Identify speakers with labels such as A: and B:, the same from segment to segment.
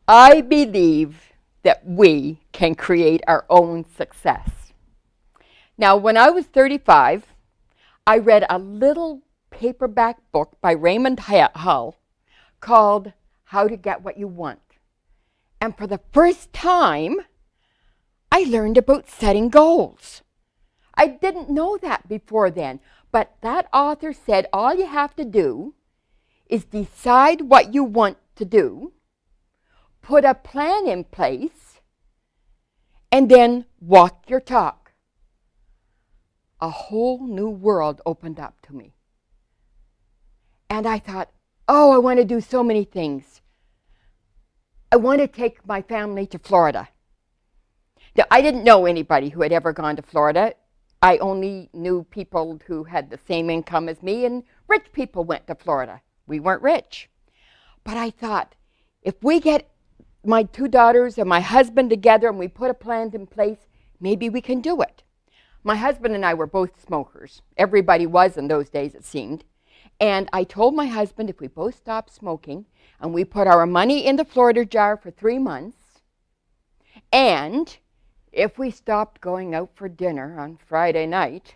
A: I believe that we can create our own success. Now, when I was 35, I read a little paperback book by Raymond Hull called How to Get What You Want. And for the first time, I learned about setting goals. I didn't know that before then, but that author said all you have to do is decide what you want to do, put a plan in place, and then walk your talk. A whole new world opened up to me. And I thought, oh, I want to do so many things. I want to take my family to Florida. Now, I didn't know anybody who had ever gone to Florida. I only knew people who had the same income as me, and rich people went to Florida. We weren't rich. But I thought, if we get my 2 daughters and my husband together and we put a plan in place, maybe we can do it. My husband and I were both smokers. Everybody was in those days, it seemed. And I told my husband if we both stopped smoking and we put our money in the Florida jar for 3 months, and if we stopped going out for dinner on Friday night,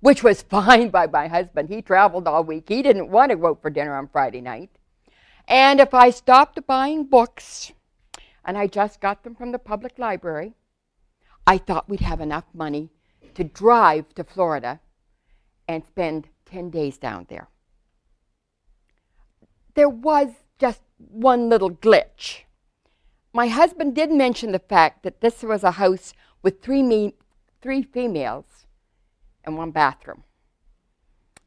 A: which was fine by my husband. He traveled all week. He didn't want to go out for dinner on Friday night. And if I stopped buying books, and I just got them from the public library, I thought we'd have enough money to drive to Florida and spend 10 days down there. There was just one little glitch. My husband did mention the fact that this was a house with three females and 1 bathroom.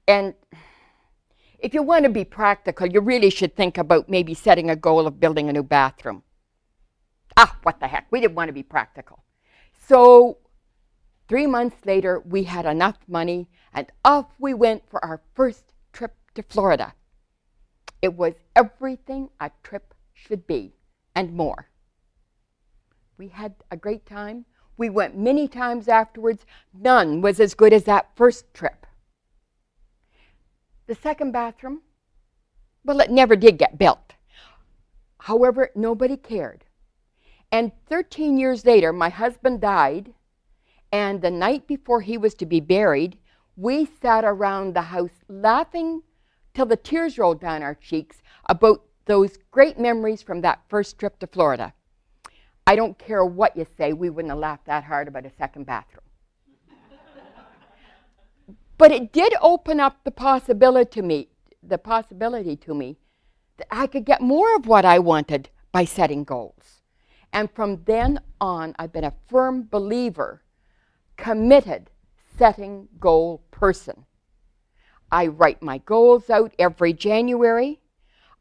A: And if you want to be practical, you really should think about maybe setting a goal of building a new bathroom. What the heck, we didn't want to be practical. So 3 months later, we had enough money, and off we went for our first trip to Florida. It was everything a trip should be, and more. We had a great time. We went many times afterwards. None was as good as that first trip. The second bathroom, well, it never did get built. However, nobody cared. And 13 years later, my husband died, and the night before he was to be buried, we sat around the house laughing till the tears rolled down our cheeks about those great memories from that first trip to Florida. I don't care what you say, we wouldn't have laughed that hard about a second bathroom. But it did open up the possibility to me that I could get more of what I wanted by setting goals. And from then on, I've been a firm believer, committed, setting goal person. I write my goals out every January.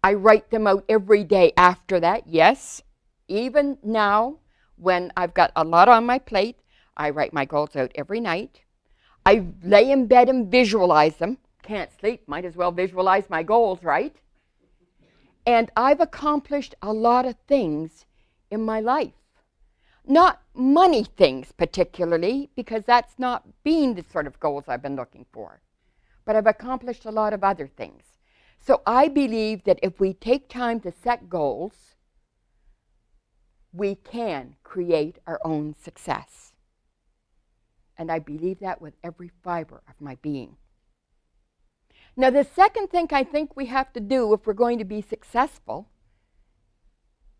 A: I write them out every day after that, yes. Even now, when I've got a lot on my plate, I write my goals out every night. I lay in bed and visualize them. Can't sleep, might as well visualize my goals, right? And I've accomplished a lot of things in my life. Not money things particularly, because that's not been the sort of goals I've been looking for. But I've accomplished a lot of other things. So I believe that if we take time to set goals, we can create our own success. And I believe that with every fiber of my being. Now, the second thing I think we have to do if we're going to be successful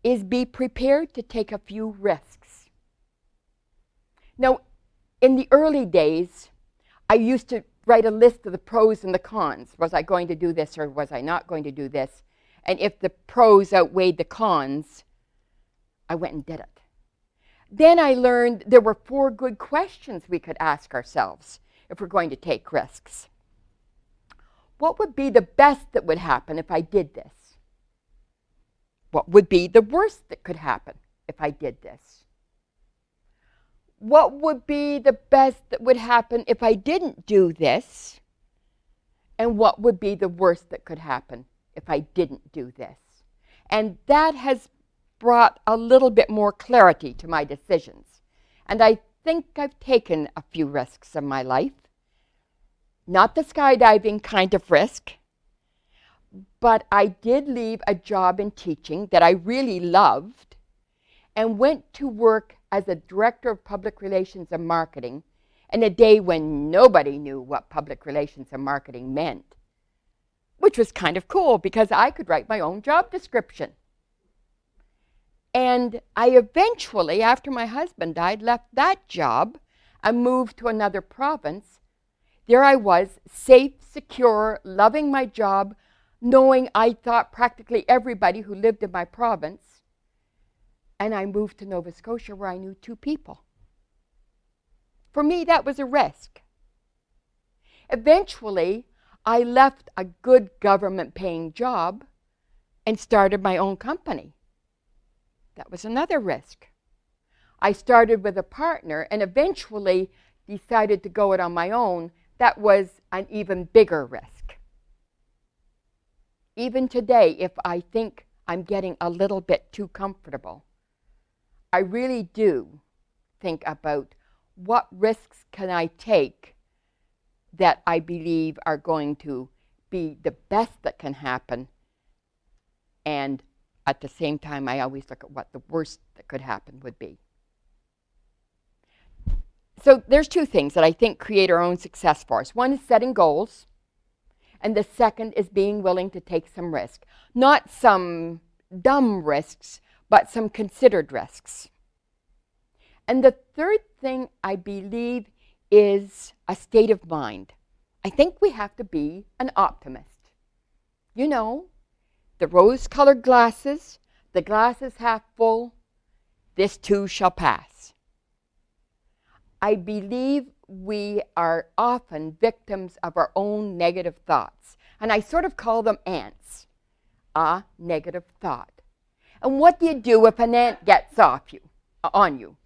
A: is be prepared to take a few risks. Now, in the early days, I used to write a list of the pros and the cons. Was I going to do this or was I not going to do this? And if the pros outweighed the cons, I went and did it. Then I learned there were 4 good questions we could ask ourselves if we're going to take risks. What would be the best that would happen if I did this? What would be the worst that could happen if I did this? What would be the best that would happen if I didn't do this? And what would be the worst that could happen if I didn't do this? And that has brought a little bit more clarity to my decisions. And I think I've taken a few risks in my life. Not the skydiving kind of risk, but I did leave a job in teaching that I really loved and went to work as a director of public relations and marketing in a day when nobody knew what public relations and marketing meant, which was kind of cool because I could write my own job description. And I eventually, after my husband died, left that job and moved to another province. There I was, safe, secure, loving my job, knowing I thought practically everybody who lived in my province. And I moved to Nova Scotia where I knew 2 people. For me, that was a risk. Eventually, I left a good government-paying job and started my own company. That was another risk. I started with a partner and eventually decided to go it on my own. That was an even bigger risk. Even today, if I think I'm getting a little bit too comfortable, I really do think about what risks can I take that I believe are going to be the best that can happen, and at the same time, I always look at what the worst that could happen would be. So there's 2 things that I think create our own success for us. One is setting goals, and the second is being willing to take some risk. Not some dumb risks, but some considered risks. And the third thing I believe is a state of mind. I think we have to be an optimist. You know, the rose-colored glasses, the glass is half full, this too shall pass. I believe we are often victims of our own negative thoughts. And I sort of call them ants. A negative thought. And what do you do if an ant gets on you?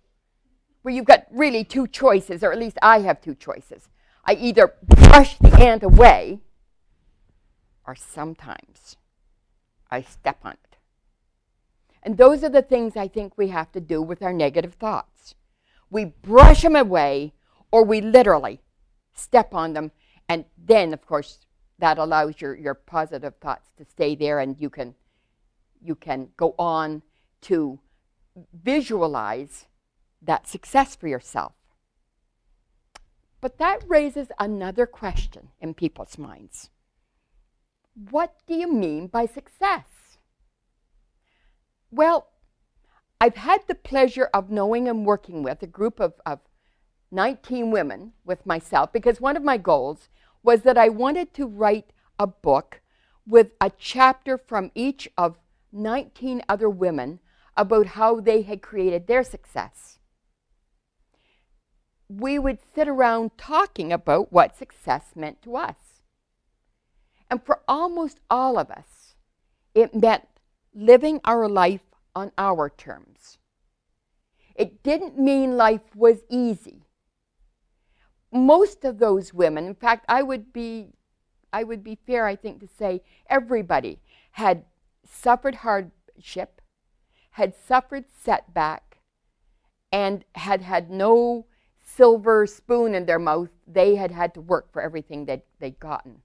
A: Well, you've got really 2 choices, or at least I have 2 choices. I either brush the ant away, or sometimes I step on it. And those are the things I think we have to do with our negative thoughts. We brush them away, or we literally step on them, and then, of course, that allows your positive thoughts to stay there, and you can go on to visualize that success for yourself. But that raises another question in people's minds. What do you mean by success? Well, I've had the pleasure of knowing and working with a group of 19 women with myself, because one of my goals was that I wanted to write a book with a chapter from each of 19 other women about how they had created their success. We would sit around talking about what success meant to us. And for almost all of us, it meant living our life on our terms. It didn't mean life was easy. Most of those women, in fact, I would be fair, I think, to say everybody had suffered hardship, had suffered setback, and had had no silver spoon in their mouth. They had had to work for everything that they'd gotten.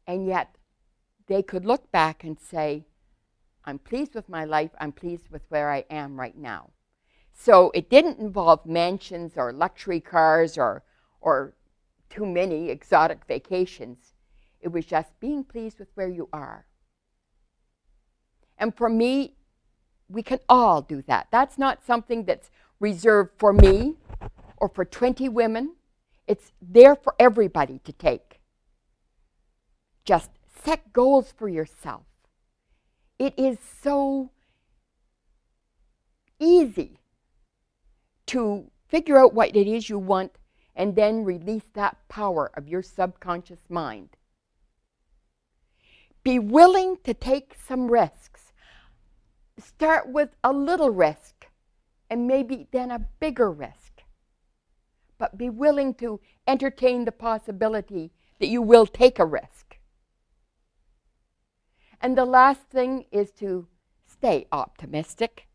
A: And yet, they could look back and say, I'm pleased with my life, I'm pleased with where I am right now. So it didn't involve mansions or luxury cars or too many exotic vacations. It was just being pleased with where you are. And for me, we can all do that. That's not something that's reserved for me or for 20 women. It's there for everybody to take. Just set goals for yourself. It is so easy to figure out what it is you want and then release that power of your subconscious mind. Be willing to take some risks. Start with a little risk and maybe then a bigger risk. But be willing to entertain the possibility that you will take a risk. And the last thing is to stay optimistic.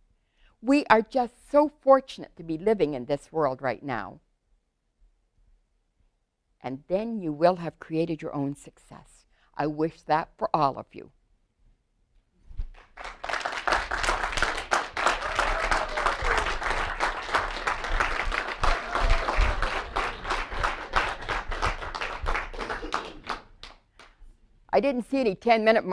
A: We are just so fortunate to be living in this world right now. And then you will have created your own success. I wish that for all of you. I didn't see any 10-minute